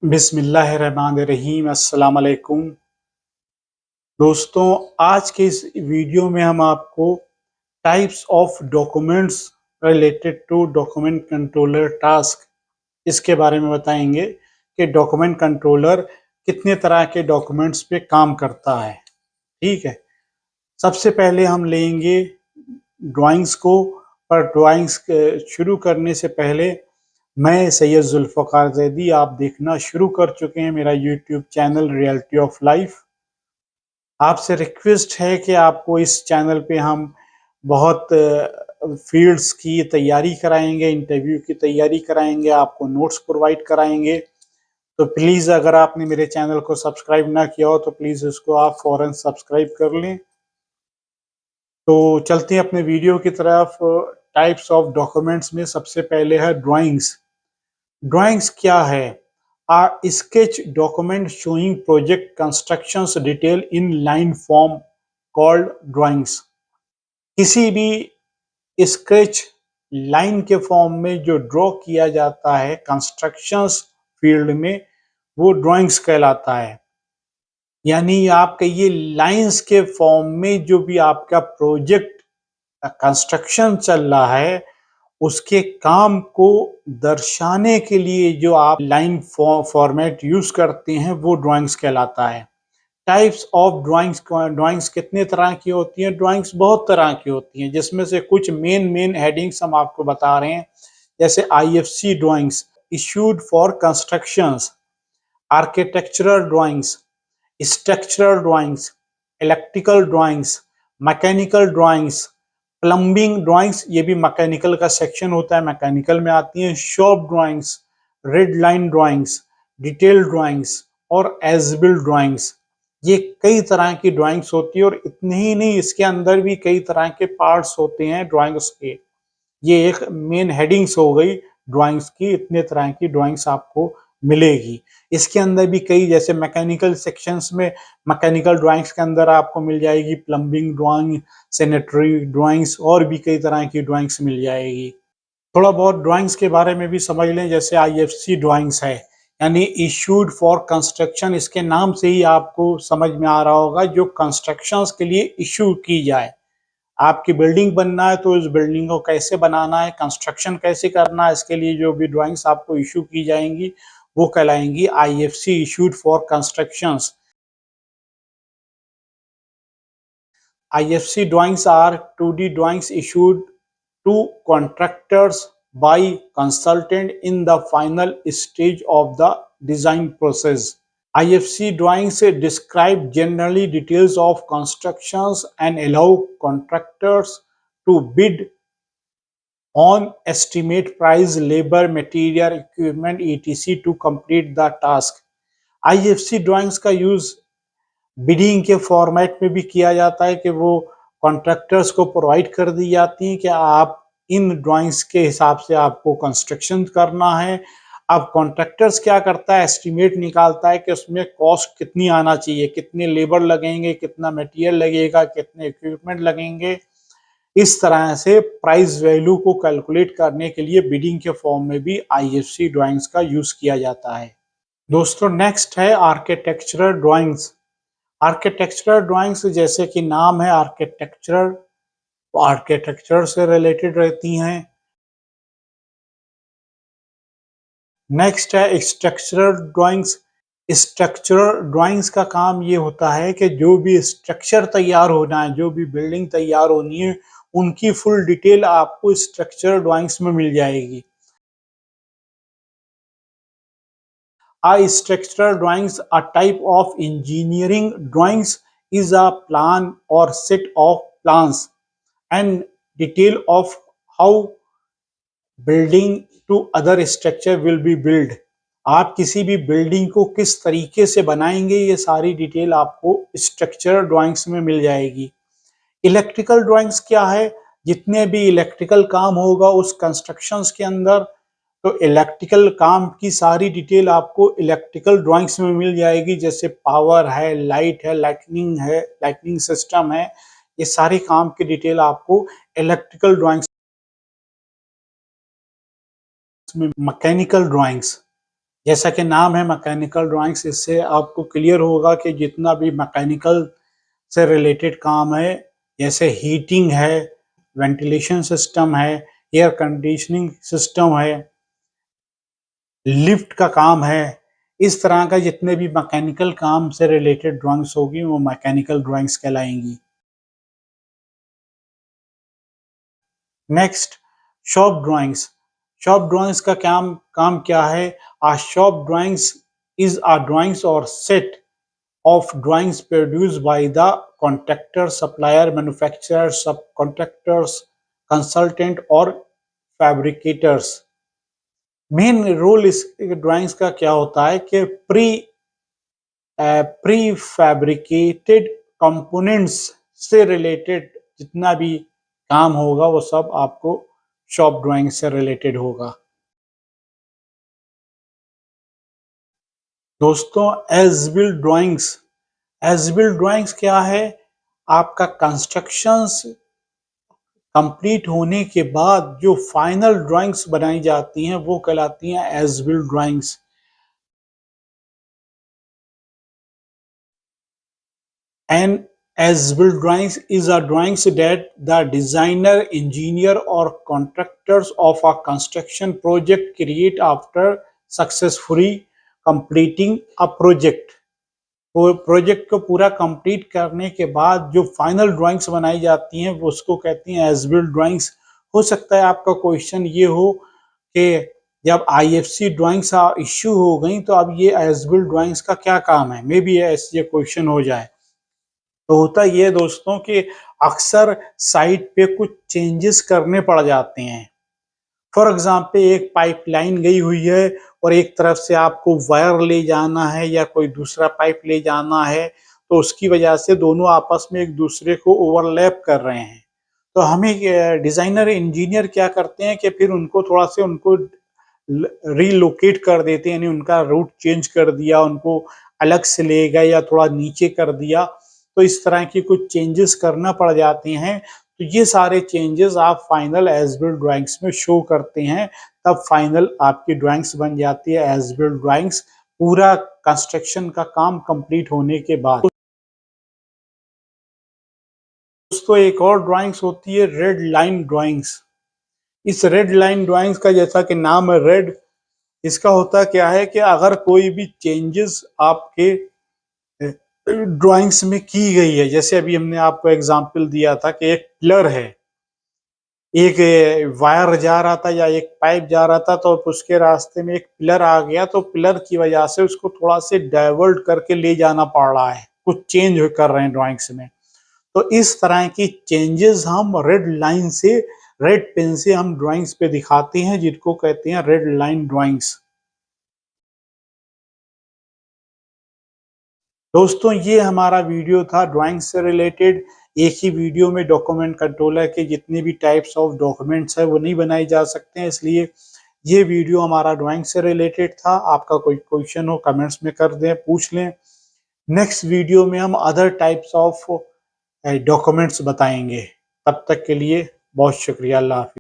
बिस्मिल्लाहिर्रहमानिर्रहीम। अस्सलाम वालेकुम। दोस्तों, आज के इस वीडियो में हम आपको types of documents related to document controller task इसके बारे में बताएंगे कि डॉक्यूमेंट कंट्रोलर कितने तरह के डॉक्यूमेंट्स पे काम करता है। ठीक है, सबसे पहले हम लेंगे ड्राइंग्स को। पर ड्राइंग्स शुरू करने से पहले मैं सैयद जुल्फ़कार ज़ैदी, आप देखना शुरू कर चुके हैं मेरा YouTube channel reality of life. आपसे रिक्वेस्ट है कि आपको इस चैनल पे हम बहुत फील्ड्स की तैयारी कराएंगे, इंटरव्यू की तैयारी कराएंगे, आपको नोट्स प्रोवाइड कराएंगे। तो प्लीज़, अगर आपने मेरे चैनल को सब्सक्राइब ना किया हो तो प्लीज़ इसको आप फ़ौरन सब्सक्राइब कर लें। तो चलते हैं अपने वीडियो की तरफ। टाइप्स ऑफ डॉक्यूमेंट्स में सबसे पहले है ड्राइंग्स। ड्राइंग्स क्या है? Are sketch document showing project constructions detail in line form called drawings. किसी भी स्केच लाइन के फॉर्म में जो ड्रॉ किया जाता है कंस्ट्रक्शंस फील्ड में, वो ड्राइंग्स कहलाता है। यानी आप कहिए लाइंस के फॉर्म में जो भी आपका प्रोजेक्ट कंस्ट्रक्शन चल रहा है, उसके काम को दर्शाने के लिए जो आप लाइन फॉर्मेट यूज करते हैं वो ड्राइंग्स कहलाता है। टाइप्स ऑफ ड्राइंग्स, ड्राइंग्स कितने तरह की होती हैं? ड्राइंग्स बहुत तरह की होती हैं, जिसमें से कुछ मेन हेडिंग्स हम आपको बता रहे हैं। जैसे IFC drawings, issued for constructions, architectural drawings, structural drawings, electrical drawings, mechanical drawings, plumbing drawings, ये भी मैकेनिकल का सेक्शन होता है, मैकेनिकल में आती हैं। Shop drawings, red line drawings, detail drawings और एज बिल्ट ड्राइंग्स। ये कई तरह की ड्राइंग्स होती है, और इतने ही नहीं, इसके अंदर भी कई तरह के पार्ट्स होते हैं ड्राइंग्स के। ये एक मेन हेडिंग्स हो गई ड्राइंग्स की, इतने तरह की ड्राइंग्स आपको मिलेगी। इसके अंदर भी कई, जैसे मैकेनिकल सेक्शंस में मैकेनिकल ड्राइंग्स के अंदर आपको मिल जाएगी प्लम्बिंग ड्राइंग, सैनिटरी ड्राइंग्स और भी कई तरह की ड्राइंग्स मिल जाएगी। थोड़ा बहुत ड्राइंग्स के बारे में भी समझ लें। जैसे आईएफसी ड्राइंग्स है, यानी इशूड फॉर कंस्ट्रक्शन। इसके नाम से ही आपको समझ में आ रहा होगा, जो कंस्ट्रक्शंस के लिए इशू की जाए। आपकी बिल्डिंग बनना है तो इस बिल्डिंग को कैसे बनाना है, कंस्ट्रक्शन कैसे करना है, इसके लिए जो भी ड्राइंग्स आपको इशू की जाएंगी वो कहलाएंगी IFC, issued for constructions. IFC drawings are 2D drawings issued to contractors by consultant in the final stage of the design process. IFC drawings describe generally details of constructions and allow contractors to bid on estimate price, labor, material, equipment, etc. to complete the task. IFC drawings का use bidding के format में भी किया जाता है कि वो contractors को प्रोवाइड कर दी जाती हैं कि आप इन ड्राइंग्स के हिसाब से आपको कंस्ट्रक्शन करना है। अब कॉन्ट्रैक्टर्स क्या करता है, एस्टिमेट निकालता है कि उसमें कॉस्ट कितनी आना चाहिए, कितने लेबर लगेंगे, कितना मटेरियल लगेगा, कितने इक्विपमेंट लगेंगे। इस तरह से प्राइस वैल्यू को कैलकुलेट करने के लिए बिडिंग के फॉर्म में भी आईएफसी ड्राइंग्स का यूज किया जाता है। दोस्तों, नेक्स्ट है आर्किटेक्चरल ड्राइंग्स। आर्किटेक्चरल ड्राइंग्स, जैसे कि नाम है आर्किटेक्चरल, तो आर्किटेक्चर से रिलेटेड रहती हैं। नेक्स्ट है स्ट्रक्चरल ड्राइंग्स। स्ट्रक्चरल ड्राइंग्स का काम ये होता है कि जो भी स्ट्रक्चर तैयार होना है, जो भी बिल्डिंग तैयार होनी है, उनकी फुल डिटेल आपको स्ट्रक्चरल ड्राइंग्स में मिल जाएगी। Structural drawings, a type of engineering drawings, is a plan or set of plans and detail of how building to other structure will be built. आप किसी भी बिल्डिंग को किस तरीके से बनाएंगे, ये सारी डिटेल आपको स्ट्रक्चरल ड्राइंग्स में मिल जाएगी। इलेक्ट्रिकल ड्राइंग्स क्या है? जितने भी इलेक्ट्रिकल काम होगा उस कंस्ट्रक्शंस के अंदर, तो इलेक्ट्रिकल काम की सारी डिटेल आपको इलेक्ट्रिकल ड्राइंग्स में मिल जाएगी। जैसे पावर है, लाइट है, लाइटनिंग सिस्टम है, ये सारे काम की डिटेल आपको इलेक्ट्रिकल ड्राइंग्स में। मैकेनिकल ड्राइंग्स, जैसा कि नाम है मैकेनिकल ड्राइंग्स, इससे आपको क्लियर होगा कि जितना भी मैकेनिकल से रिलेटेड काम है, जैसे हीटिंग है, वेंटिलेशन सिस्टम है, एयर कंडीशनिंग सिस्टम है, लिफ्ट का काम है, इस तरह का जितने भी मैकेनिकल काम से रिलेटेड ड्राइंग्स होगी वो मैकेनिकल ड्राइंग्स कहलाएंगी। Next, shop drawings. Shop drawings का काम क्या है? A shop drawings is a drawings or set of drawings produced by the contractor, supplier, manufacturer, subcontractors, consultant और fabricators। मेन रोल इस ड्राइंग्स का क्या होता है कि प्री फैब्रिकेटेड कंपोनेंट्स से रिलेटेड जितना भी काम होगा वो सब आपको शॉप ड्राइंग से रिलेटेड होगा। दोस्तों, as built drawings, as built drawings क्या है? आपका कंस्ट्रक्शंस कंप्लीट होने के बाद जो फाइनल ड्राइंग्स बनाई जाती हैं वो कहलाती हैं as built drawings. And as built drawings is a drawings that the designer, engineer और contractors of a construction project create after successfully completing a project. Project को पूरा कंप्लीट करने के बाद जो फाइनल ड्राइंग्स बनाई जाती हैं वो उसको कहती हैं एज बिल्ड ड्राइंग्स। हो सकता है आपका क्वेश्चन ये हो कि जब आईएफसी ड्राइंग्स इश्यू हो गई तो अब ये एज बिल्ड ड्राइंग्स का क्या काम है, मे बी ये क्वेश्चन हो जाए। तो होता ये दोस्तों कि अक्सर साइट पे कुछ चेंजेस करने पड़ जाते हैं। फॉर एग्जाम्पल, एक पाइपलाइन गई हुई है और एक तरफ से आपको वायर ले जाना है या कोई दूसरा पाइप ले जाना है, तो उसकी वजह से दोनों आपस में एक दूसरे को ओवरलैप कर रहे हैं। तो हमें डिजाइनर, इंजीनियर क्या करते हैं कि फिर उनको थोड़ा से उनको रीलोकेट कर देते हैं, यानी उनका रूट चेंज कर दिया, उनको अलग से ले गए या थोड़ा नीचे कर दिया। तो इस तरह की कुछ चेंजेस करना पड़ जाते हैं। तो ये सारे चेंजेस आप फाइनल एज बिल्ड ड्राइंग्स में शो करते हैं, तब फाइनल आपकी ड्राइंग्स बन जाती है एज बिल्ड ड्राइंग्स, पूरा कंस्ट्रक्शन का काम कंप्लीट होने के बाद। दोस्तों, एक और ड्राइंग्स होती है रेड लाइन ड्राइंग्स। इस रेड लाइन ड्राइंग्स का जैसा कि नाम है रेड, इसका होता क्या है कि अगर कोई भी चेंजेस आपके ड्राइंग्स में की गई है, जैसे अभी हमने आपको एग्जांपल दिया था कि एक पिलर है, एक वायर जा रहा था या एक पाइप जा रहा था, तो उसके रास्ते में एक पिलर आ गया, तो पिलर की वजह से उसको थोड़ा से डाइवर्ट करके ले जाना पड़ रहा है, कुछ चेंज कर रहे हैं ड्राइंग्स में। तो इस तरह की चेंजेस हम रेड लाइन से, रेड पेन से हम ड्राइंग्स पे दिखाते हैं, जिनको कहते हैं रेड लाइन ड्राइंग्स। दोस्तों, ये हमारा वीडियो था ड्राइंग से रिलेटेड। एक ही वीडियो में डॉक्यूमेंट कंट्रोलर के जितने भी टाइप्स ऑफ डॉक्यूमेंट्स है वो नहीं बनाए जा सकते हैं, इसलिए ये वीडियो हमारा ड्राइंग से रिलेटेड था। आपका कोई क्वेश्चन हो कमेंट्स में कर दें, पूछ लें। नेक्स्ट वीडियो में हम अदर टाइप्स ऑफ डॉक्यूमेंट्स बताएंगे। तब तक के लिए बहुत शुक्रिया। अल्लाह हाफिज़।